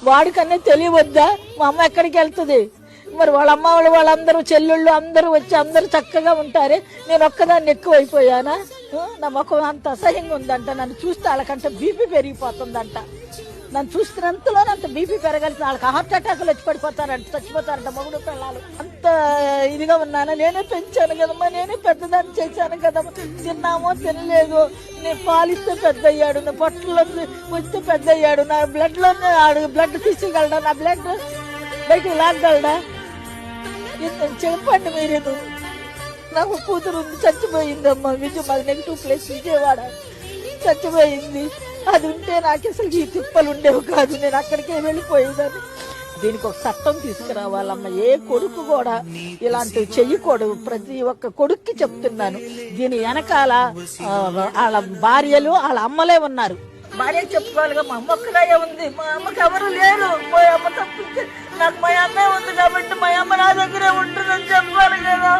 వాడికన్నా తెలియవద్దా మా అమ్మ ఎక్కడికి వెళ్తుంది? మరి వాళ్ళ అమ్మ వాళ్ళందరూ చెల్లెళ్ళు అందరూ వచ్చి అందరూ చక్కగా ఉంటారే, నేను ఒక్కదాన్ని ఎక్కువైపోయానా? నా ముఖం అంత అసహ్యంగా ఉందంట. నన్ను చూస్తే వాళ్ళకంటే బీపీ పెరిగిపోతుందంట. నన్ను చూస్తున్నంతలోనే అంత బీపీ పెరగాల్సిన వాళ్ళకి హార్ట్ అటాకులు వచ్చి పడిపోతారంట, చచ్చిపోతారంట మొగుడు పిల్లలు. అంత ఇదిగా ఉన్నాను. నేనే పెంచాను కదమ్మా, నేనే పెద్దదాన్ని చేశాను కదమ్మా. తిన్నామో తినలేదు, నేను పాలిస్తే పెద్ద అయ్యాడు, నా పొట్టలో వస్తే పెద్ద అయ్యాడు, నా బ్లడ్లోనే ఆడు బ్లడ్ తీసేయగలడా, నా బ్లడ్ బయటకు లాగలడా? చెప్పండి మీరు. నాకు కూతురు ఉంది, చచ్చిపోయిందమ్మా. మాది నెగిటివ్ ప్లేస్ విజయవాడ, చచ్చిపోయింది. అది ఉంటే నాకు అసలు ఈ తిప్పలు ఉండేవి కాదు, నేను అక్కడికే వెళ్ళిపోయేదాన్ని. దీనికి ఒక చట్టం తీసుకురావాలమ్మ. ఏ కొడుకు కూడా ఇలాంటివి చెయ్యకూడదు. ప్రతి ఒక్క కొడుక్కి చెప్తున్నాను. దీని వెనకాల వాళ్ళ భార్యలు వాళ్ళ అమ్మలే ఉన్నారు. భార్య చెప్పుకోవాలిగా, మా అమ్మ ఒక్కదాయే ఉంది, మా అమ్మకి ఎవరు లేరు, మా అమ్మ తప్పించి నాకు మా అమ్మే ఉంది కాబట్టి మా అమ్మ నా దగ్గరే ఉంటుందని చెప్పాలి కదా.